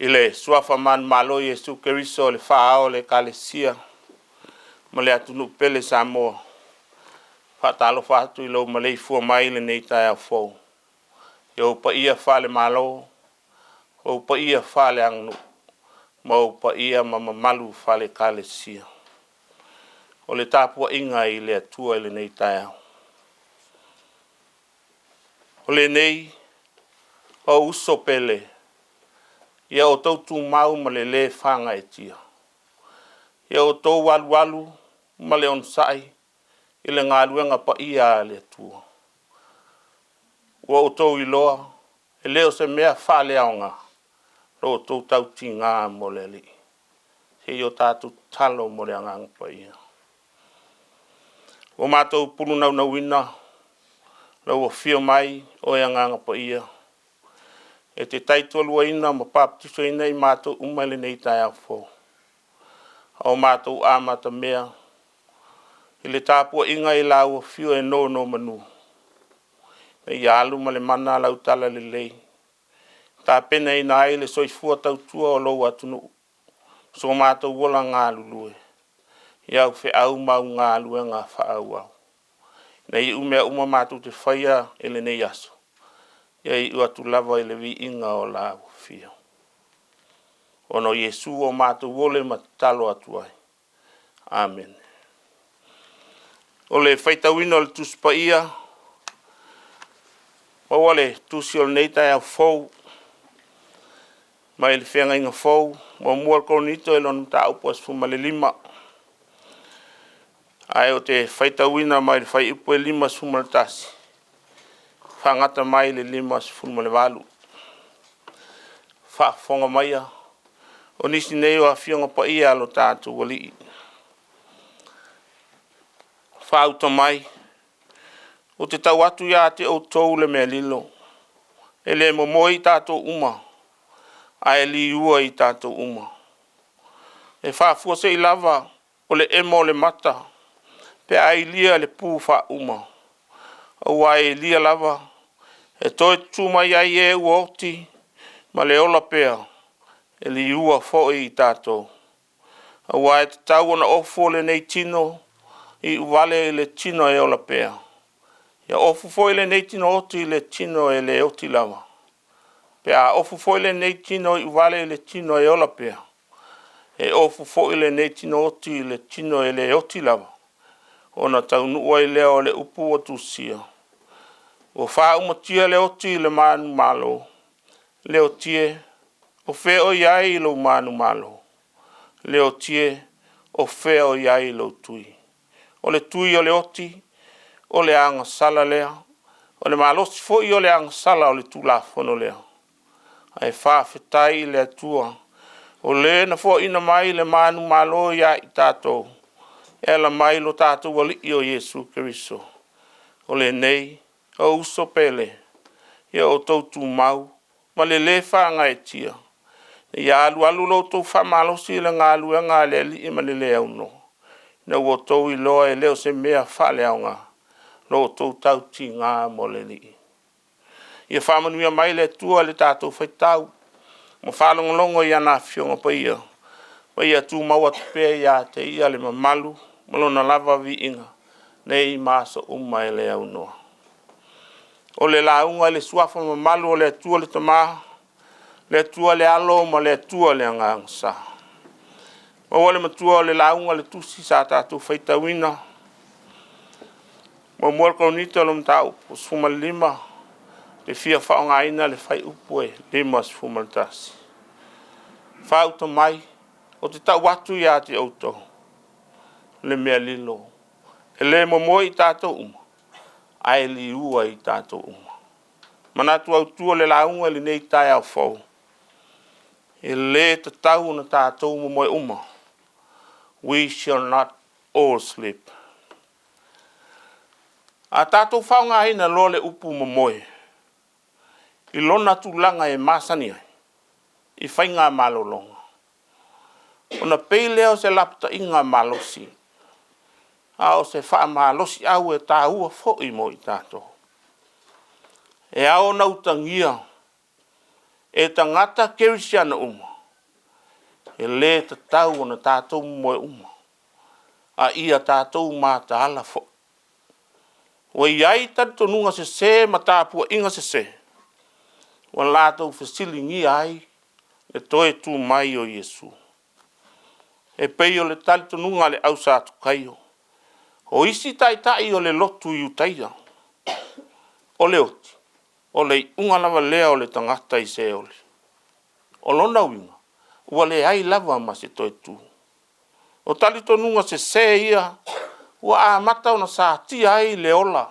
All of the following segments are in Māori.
Ile suafa man malo Yesu Keriso le fao le kalesia. Ma le atunu pele sa mo. Fatalo fatu ilo ma le fua mai le nei tai a fou. Yo pa ia fale malo. O pa ia fale angnu. Ma o pa ia mama malu fale kalesia. O le tapua inga i le atua i le nei tai au. O le nei o uso pele. Ia o tau tu mau ma le whanga e tia. Ia o tau walu ma le on sai. I le ngā luenga pa ia le atua. Ua o tau i loa. E leo se mea whale aonga. Ro o tau tau ti ngā mo le li. He i o tātou talo mo le angang pa ia. O mātou pulu nau na wina. Lau o fio mai o e anganga pa ia. E te taitolua ina ma paptiso ina i mātou umale nei tai au fo. O mātou āmata mea. I le tāpua inga i lau o fio e no manu. E i alu ma le mana lau tala le lei. Tā pena ina ai le soifua tautua o lou atunu. So mātou wola ngā lulue. Iau fe au mau ngā lue ngā whaau au. Nei umea uma mātou te whaia e le nei aso. Iai ua tu lava i le vi inga o lau fio. Ono Yesu o mātou wole ma talo atuai. Amen. O le whaitawina o le tuspa ia. Maua le tusi o le nei tai au fou. Mai le whenga inga fou. Mo mua koronito e lonu ta upas fuma le 5. Ai o te whaitawina mai le whai upo e 5 fuma le tasi. Whangata mai le 5 fuma le 8. Whafonga maia. O nisi nei o a fionga pa ia alo tātou wali. Whauta mai. O te tau atu ia te o tau le mea lilo. E le momoi tātou uma. Ai li ua i tātou uma. E whafua se i lava o le emo le mata. Pe ai lia le pū wha uma. O ai lia lava. E toi tūma iai e uoti. Ma le ola pea. E li ua foi i tātou. O ai te tau ona ofo le nei tino. I uwale le tino e ola pea. Ia ofu foi le nei tino oti le tino e le oti lava. Pea ofu foi le nei tino i uwale le tino e ola pea. E ofu foi le nei tino oti le tino e le oti lava. Ona tau nuua i leo le upu o tusia. O wha umatia le oti le manu malo. Le otie o fe o iai lo manu malo. Le otie o fe o iai lo tui. O le tui o le oti. O le anga sala lea. O le malosi foi o le anga sala o le tulafono lea. Ai whawhetai le atua. O le na fo ina mai le manu malo ia i tātou. E la mai lo tātou wali i o Yesu Keriso. O le nei, o uso pele. Ia o tautu mau. Ma le whaanga e tia. Ia alu lo tau whamalosi le ngā lua ngā le li i ma le au no. Na ua tau i loa e leo se mea whale au ngā. Lo tau tau ti ngā mo le li. Ia whamanuia mai le tua le tātou whaitau. Mo whalongolongo ia nā fionga pa ia. Pa ia tū maua tupea ia te ia le mamalu. Malona lava vi inga. Nei māsa uma e le au noa. O le launga le suafa mamalu o le tua le tamaha. Le tua le alo ma le tua le angangsa. Ma wale matua o le launga le tusi sa tātou whaitawina. Ma mua koronito lo mta upo sfuma 5. Pe fia whaonga ina le whai upo e 5 sfuma tasi. Whauta mai. O te tau watu ia te auto. Le mea lilo. E le momo i tātou uma. Ai li ua i tātou uma. Manatu au tua le launga le nei tai au fau. E le te tau na tātou momo e uma. We shall not all sleep. A tātou whaonga ina lo le upu momoe. I lona tūlanga e masani ai. I whainga malolonga. Ona pei leo se lapta inga malosi. A o se wha malosi au e tā ua fōi mo i tātou. E ao nau tangia. E tangata kerisiana uma. e le te tau ona tātou moe uma. A ia tātou mā ta ala fo. Wa iai tatonunga se ma tāpua inga se. Wa lātou fesilingi ai e toe tu mai o Yesu. E pei o le tatonunga le au sātu kaio. O isi tai o le lotu i utaia. O le oti. O le unga lava lea o le tangata i se ole. O lona winga. Ua le ai lava ma se toe tu. O talitonunga se ia. Ua a mata ona sa tia ai le ola.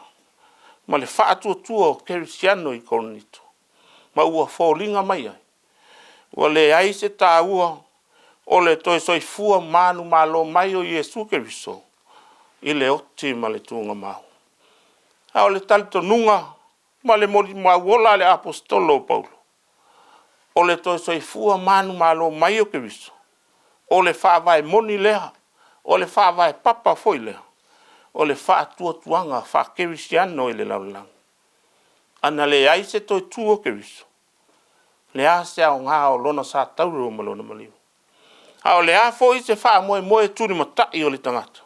Ma le whaatua tua o Kerisiano i Koronito. Ma ua fōlinga mai ai. Ua le ai se tā ua. O le toi soifua manu malo mai o Yesu Keriso. I le oti ma le tunga mau. A o le talitonunga. Ma le moli mauola le apostolo Paulo. O le toi soifua manu malo mai o Keriso. O le whaavai moni lea. O le whaavai papa foi lea. O le whaatua tuanga wha Kerisiano i le laulang. Ana le ai se toi tuo Keriso. Le a se au ngā o lona sa tauru o malona maliu. A o le a fo i se wha moe tūri matai o le tangata.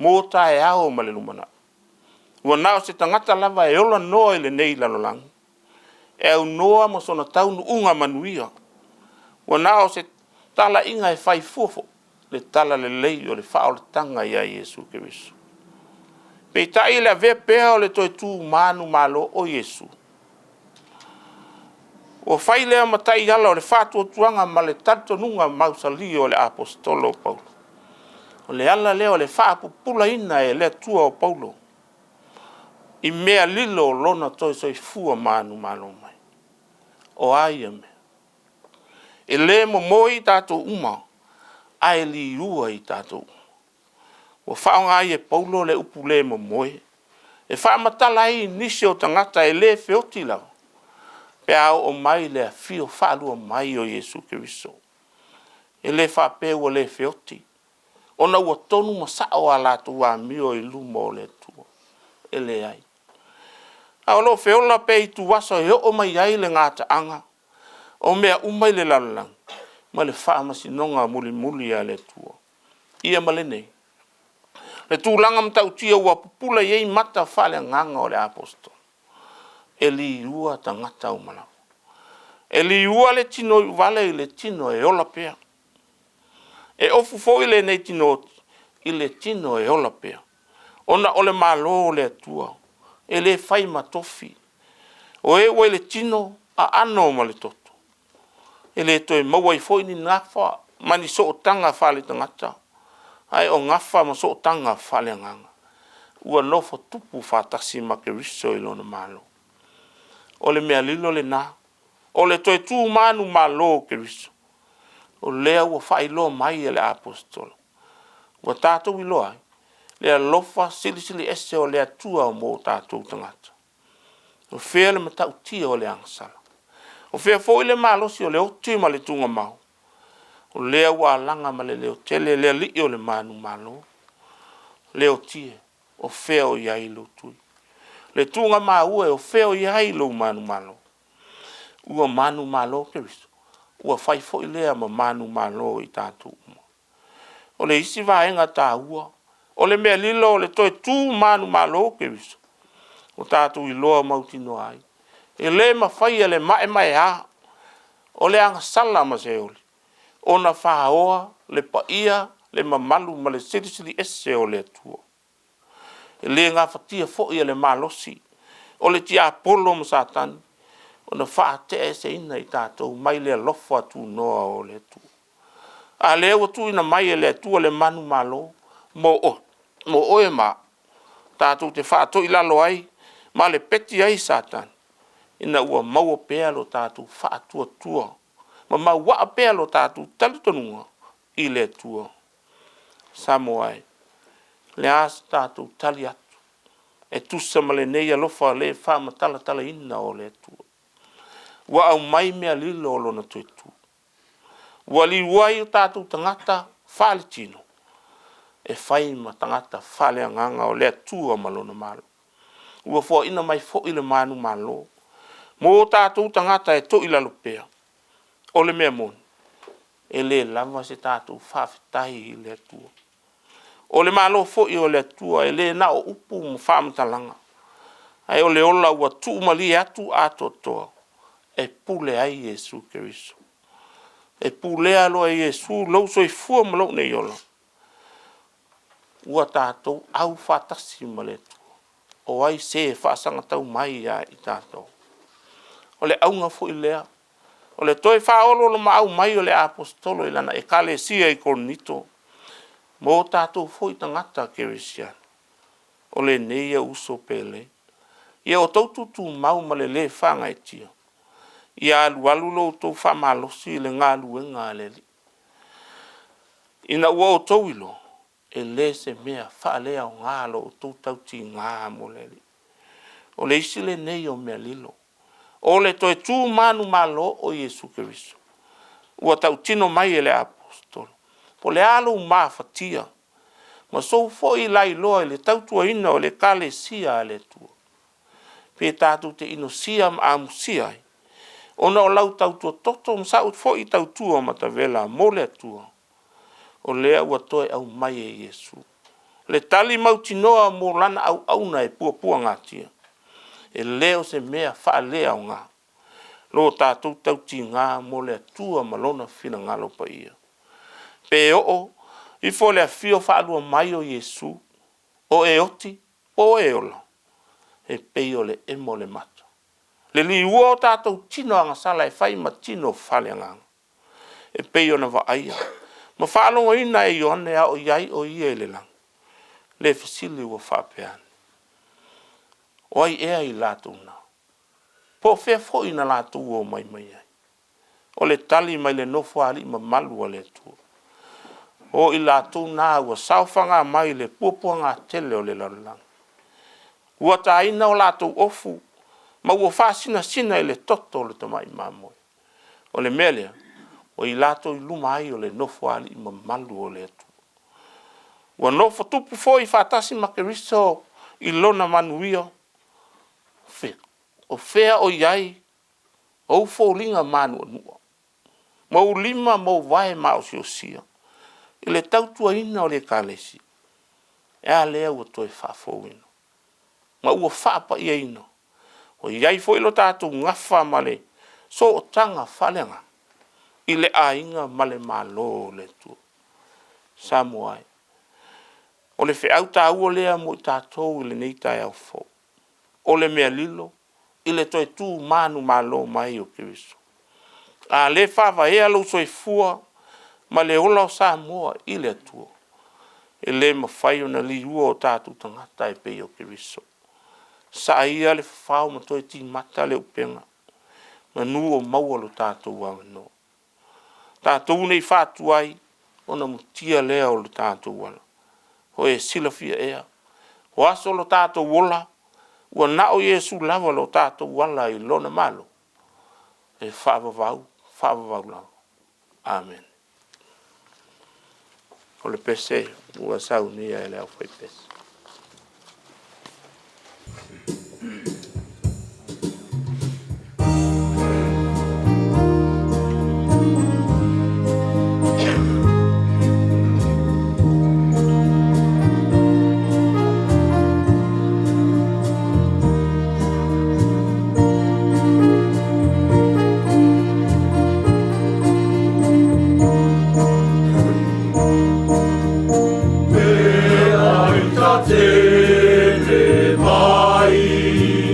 Mō tae ao ma le lumana. Ua nao se tangata lava e ola noa i le nei lalolang. E au noa ma sona taunu unga manuia. Ua nao se tala inga e whai fuofo. Le tala le lei o le wha o le tanga ia Yesu Keriso. Pei tai le ave pea o le toi tū manu malo o Yesu. O whai lea matai ala o le whātua tuanga ma le tatonunga mausali o le apostolo Paulo. O le ala lea o le whaapupula ina e le tua o Paulo. I mea lilo o lona toi soifua manu malo mai. O aia me. E le mo moi tātou uma. Ai li ua i tātou. O whaonga ai e Paulo le upu le mo moe. E whaamatala ai nisi o tangata e le feoti lau. Pe au o mai le fio whaalua mai o Yesu Keriso. E le whapeu o le feoti. Ona ua tonu masao a lātou a mio i lumo o le tua. E le ai. A lo feola pe i tu waso e o mai ai le ngata anga. O mea umai le lalang. Ma le whaamasinonga muli a le tua. Ia male nei. Le tūlanga mtautia ua pupula iei mata whale nganga o le apostol. E li ua tangata umana. E li ua le tino i vale i le tino e ola pea. E ofu foi le nei tino i le tino e ola pea. Ona ole malo le tua. E le fai matofi. O e ua le tino a ano ma le toto. E le toi maua i foi ni ngafa mani so o tanga whale tangata. Ai o ngafa ma so o tanga whale nganga. Ua nofo tupu whatasi ma Keriso i lona malo. O le mea lilo le nā. O le toi tū manu malo Keriso. O lea ua whailo mai e le apostolo. Ua tātou i loa. Lea lofa silisili ese o lea tua o mō tātou tangata. O whea le matau tia o le angasala. O whea fo i le malosi o le oti ma le tunga mau. O lea ua alanga ma le leo tele lea li o le manu malo. Leo tie o whea o iai lo tui. Le tunga mau e o whea o iai lo manu malo. Ua manu malo Keriso. Ua whai fo i lea ma manu malo i tātou uma. O le isi vaenga tā ua. O le mea lilo o le toi tū manu malo Keriso. O tātou i loa mautino ai. E le ma whai e le mae ha. O le anga sala ma se oli. O na whaoa, le paia, le mamalu ma le sirisiri ese o le tua. E le ngā whatia fo i le malosi. O le tia apolo ma satani. O na whaate e se ina i tātou mai le lofa tu noa o le tua. A le ua tu ina mai e le tua le manu malo. Mo oe ma. Tātou te whaato i lalo ai. Ma le peti ai satani. Ina ua maua pea lo tātou whaatua tua. Ma maua pea lo tātou talitonunga i le tua. Samoai. Le asa tātou tali atu. E tusa ma le nei alofa le whaama tala ina o le tua. Wa au mai mea lilo o lona tue tu. Wa li wai o tātou tangata whale tino. E whai ma tangata whale anganga o le tua ma lona malo. Ua fua ina mai fo i le manu malo. Mō tātou tangata e to i lalopea. O le mea moni. e le lava se tātou whawhitahi i le atua. O le malo fo'i o le atua e le na o upu mo whamatalanga. Ai o le ola ua tuumali atu ato toa. E pule ai Yesu Keriso. E pule alo ai Yesu lau soi fua ma lau nei ola. Ua tātou au whatasi ma le atua. O ai se whaasanga tau mai ia i tātou. O le aunga fo'i lea. O le toi whaolo lo ma au mai o le apostolo ilana e kale sia i Korinito. Mo tātou fo'i tangata Kerisian. O le neia uso pele. Ia o taututu mau ma le whanga e tia. Ia alu lo tau whamalosi le ngā luenga le li. Ina ua o tauilo. E le se mea whaalea o ngā lo o tau tauti ngā mo le li. O le isi le nei o mea lilo. O le toi tū manu malo o Yesu Keriso. Ua tau tino mai e le apostolo. Po le alo mawhatia. Ma sou foi lai loa le tautua ina o le kale sia le tua. Pe tātou te ino sia ma amusia. Ona o lau tautua toto msau foi tautua ma ta vela mo le tua. O lea ua toe au mai e Yesu. Le tali mautinoa mo lana au auna e pua ngatia. E leo se mea wha lea o ngā. Lo tātou tauti ngā mo le tua malona whina ngalo pa ia. Pe o, i fo le fio wha alua mai o Yesu, o e oti, o e ola. E pei o le emo le mata. Le li ua o tātou tino anga sala e whai ma tino whale nganga. E pei o na wa aia. Ma whaalonga ina e ioane a o iai o ia e le lang. Le fasili ua whapeane. O ai ea i lātou na. Po whea fo ina lātou o mai ai. O le tali mai le nofo ali ma malu a le tua. O i lātou na ua sauwhanga mai le pupua ngā tele o le lalang. Ua tā ina o lātou ofu. Ma ua whāsina sina i le toto o le tamai mamoe. O le melea. O i lātou i luma ai o le nofo ali ma malu o le tua. Ua nofo tupu fo i whātasi makeriso i lona manuia. O fea o iai, o fōlinga manu anua. Mau lima mau vae mao si o sia. I le tautua ina o le kālesi. E a lea ua toi whafo ino. Ma ua whapa ia ino. O iai fo ilo tātou ngawha male, so o tanga whalenga. I le ainga male malo le tua. Samoai. O le whiau tā ua lea mo i tātou i le neitai au fō. O le mea lilo. I le toi tū manu malo mai o Keriso. A le whawa ea lo soi fua, ma le ola o sa moa i le atua. E le mawhai o na li ua o tātou tangata e pei o Keriso. Sa ia le whao ma toi ti mata le upenga. Ma nu o maua lo tātou wanga no. Tātou nei whātu ai, o na mutia lea o lo tātou wala. Ho e silafia ea. Ho aso lo tātou wola, ua na o Yesu lava lo tātou wala i lona malo. E whaavavau lau. Amen. O le pese, ua saunia e leo whai pese. Te mai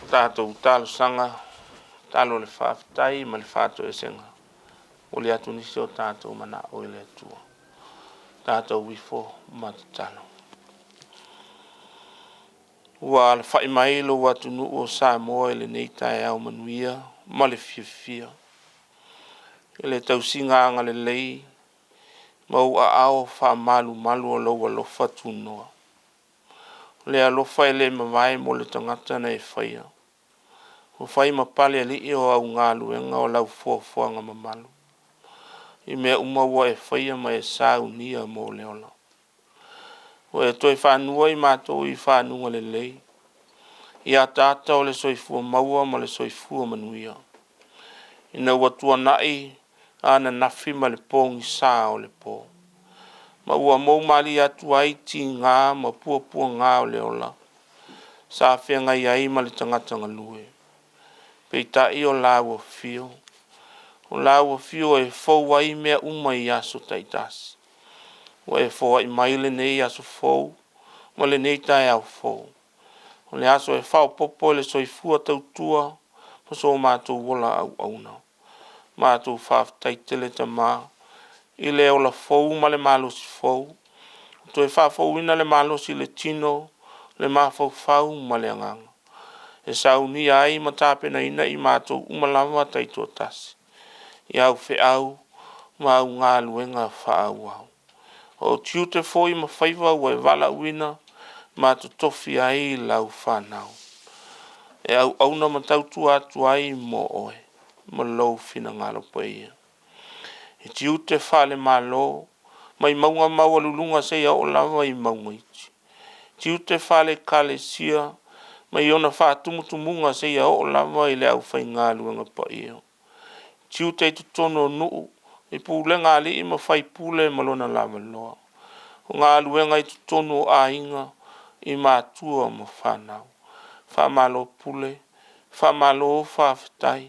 Tātou talo sanga, talo le whaafitai ma le whātou e senga. O le atu nisi o tātou mana o le atua. Tātou wifo ma te talo. Ua le whai mailo watu nu o Samoa le neitai au manuia ma le fia. Le tau singa anga le lei ma ua ao wha malu o lau alofa tunoa. Le alofa le mawai mo le tangata na e whaia. O whai mapale li i o au ngā luenga o lau fuafuanga mamalu. I mea umaua e whaia ma e sāu nia mo le ola. O e toi whanua i mātou i whanunga le lei. I a tāta o le soifua maua ma le soifua manuia. I na watua nai ana nafi ma le pōngi sā o le pō. Ma ua mou mali atu ai ti ngā ma pua ngā o le ola. Sā whenga i ai ma le tangatanga lue. Peita i o lawa fio. O lawa fio e fau ai mea uma i aso taitasi. O e fau ai maile nei aso fau, ma le nei tai au fau. O le aso e fau popo le soifua tautua, pa so mātou wola au auna. Mātou whaftaitele ta mā, i le ola fau ma le malosi fau. To e fau ina le malosi le tino, le mafau fau ma le anganga. E sauni ai matapena ina i mātou umalawa taito tasi. I au fe au, ma au ngā luenga wha au au. O tiu te foi ma whaiva ua e wala uina, mātou tofi ai lau whanau. E au auna matautu atu ai mo oe, ma lou fina ngalo pa ia. E tiu te whale malo, mai maunga maua lulunga se ia o lawa i maunga iti. Tiu te whale kale sia, mai ona whaatumutumunga se ia o lava i le au whai ngā luanga pa ia. Tiu te tutono nuu, i pūle ngā li i ma whai pūle malona lava loa. O ngā luanga i tutono a inga, i mātua ma whanau. Whamalo pule, whamalo whawhitai.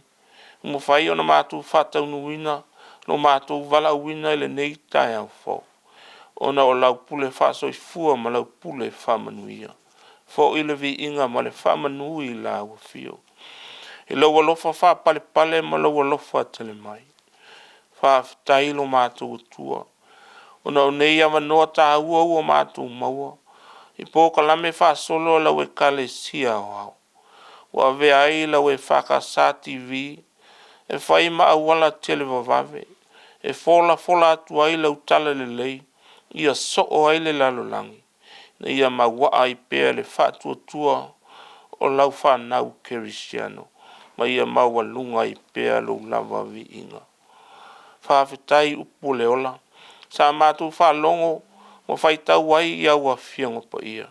Mo whai ona mātua whatau wina, no mātua wala wina i le nei tai au fo. Ona o lau pule whasoi fua ma lau pule whamanuia. Fo ile vi inga ma le whamanui la ua fio. I lau alofa wha pale pale ma lau alofa tele mai. Wha tailo mātou tua. Ona o nei ama noa tā ua ua mātou maua. I pōka lame wha solo lau e kale sia o au. Wa vea ai lau e whaka sa TV. E whai maa wala tele vavave. E fola atu ai lau tala le lei. Ia so o ai le lalo langi. Na ia mawaa i pēr le whātua tua o lau whanau Kerisiano. Ma ia maua lunga i pēr lo lava vi inga. Whawhetai upo le ola. Sa mātou whalongo mo whaitau ai i aua whianga pa ia.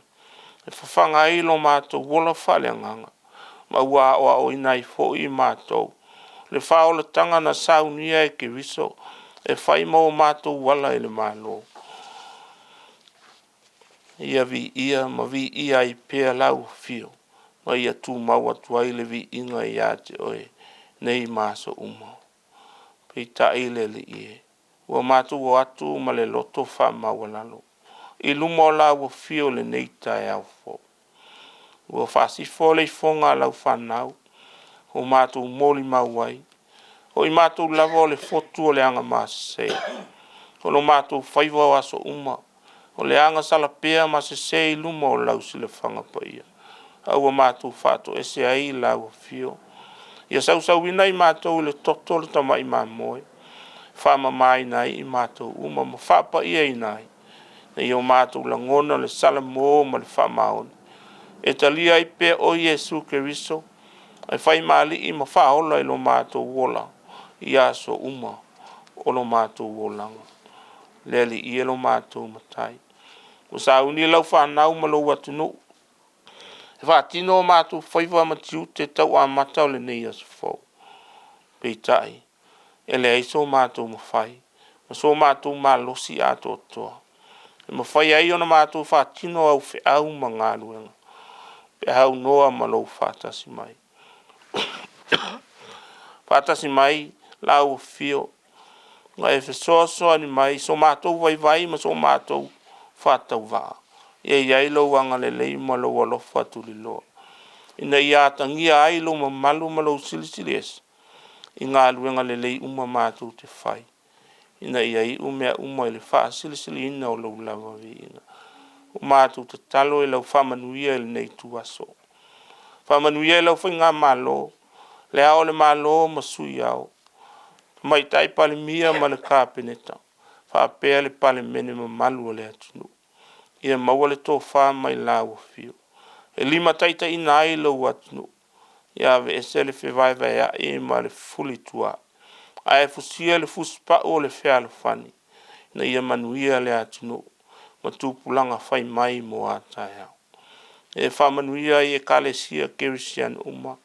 E whawhanga ai lo mātou wola whale anganga. Ma ua o inai fo i mātou. Le whaola tanga na saunia e Keriso. E whaima o mātou wala i le mālo. Ia vi ia ma vi ia i pēr lau fio. Ma ia tū maua tuai le vi inga i ate oe. Nei māso uma. Pei tae le ie. Ua mātu o atu ma le loto wha maua lalo. I luma o lau fio le nei tae au fo. Ua whasifo le fonga lau whanau. O mātu moli mauai. O i mātu lava o le fotu o le anga māse. O lo mātu whaiva o aso uma. O le anga salapea ma se sei luma o lau sile whanga pa ia. Aua mātou whātou ese ai lau fio. Ia sau wina i mātou le toto le tamai mā moe. whamamai nai I mātou uma ma whapa ia I nai. Na I o mātou langona le salamo ma le whamaon. E talia I pe o Yesu Keriso, ai whai mali I ma whaola I lo mātou wola, I aso uma o lo mātou wolanga. Leli I lo mātou matai. O sa uni lau whanau ma lo watunu. E whaatino o mātou whaiwa matiu te tau a matau le nei aso fau. Peitai, e le aiso mātou mawhai, ma so mātou malosi ato toa. E mawhai ai ona mātou whaatino au whi au ma ngā luenga. Pe hau noa ma lo whaatasi mai. Whaatasi mai, lau fio, nga e whesoa ni mai, so mātou vai ma so mātou whātau waa. Ia iai lo wanga le lei ma lo walofa tuli loa. Ina ia tangia ai lo ma malu ma lo silisili esi. I ngā luenga le lei uma mātou te whai. Ina ia I umea uma I le wha silisili ina o lo lava vi ina. O mātou te talo I lau whamanuia I le nei tuaso. Whamanuia I lau whai ngā malo, le ao le malo ma sui ao. Mai tai pale mia ma le kāpeneta. Whapea le pale mene ma malu o le atunu. Ia maua le tō wha mai lau fio. E lima taita ina ai lau atunu. Ia ve esele fe vai a e ma le fuli tua. A e fusia le fuspa o le fea le fani. Na ia manuia le atunu. Ma tūpulanga whai mai mo atai au. E wha manuia I e kalesia kerisian uma.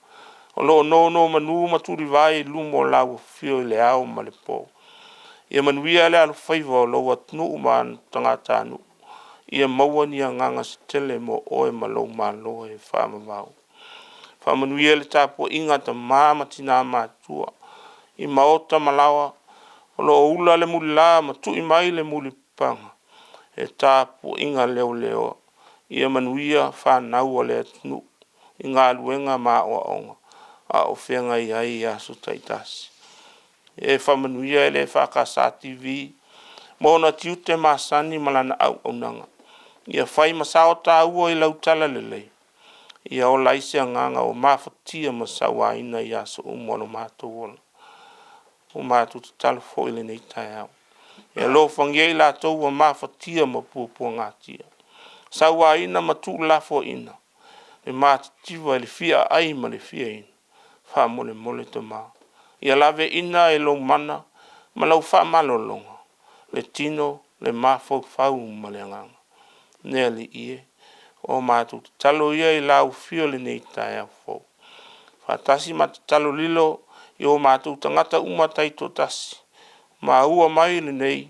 O lo no manu maturi vai lumo lau fio I le au ma le po. Ia manuia le alu whaiva o lo atunu uma tangata anu. Ia maua ni a nganga stele mo oe ma lo malo e whamavau. Whamanuia le tāpua inga ta māma tina mātua. I maota malawa, o lo ula le muli la ma tu I mai le muli panga. E tāpua inga leo. Ia manuia whanau o le atunu. I ngā luenga mā oa onga. A o whenga I ai aso taitasi. E whamanuia le whakasa TV. Mona tiute masani malana au nanga. Ia whai masao tā ua I lau tala lelei. Ia o laise a nganga o mawhatia masawa ina I aso umono mātou ola. O mātou te talo fo I le nei tai au. Ia lo whangia I lātou o mawhatia ma pūpua ngātia. Sawa ina matu lafo ina. E mātitiva le fia ai ma le fia ina. Wha mole te mā. Ia lave ina e lo mana ma lau wha malolonga. Le tino le mafau fau ma le nganga. Nea li ie. O mātou te talo ia I lau fio le nei tai au fau. Whatasi ma te talo lilo I o mātou tangata umatai to tasi. Ma ua mai le nei.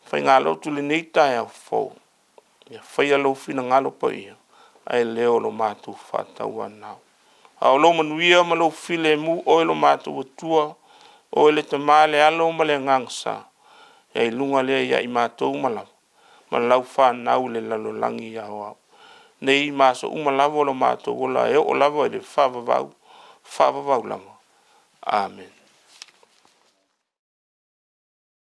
Whai ngā lotu le nei tai au fau. Ia whai alo fina ngalo pa ia. Ai leo lo mātou whatau anau. Ao lo manuia ma lo file mu o lo mātou atua. O le te male alo ma le ngangsa. Ia I lunga lea ia I mātou malawa. Ma lau whanau le lalolangi ia au. Nei maso umalavo lo mātou ola e o lavo e le whavavau lama. Amen.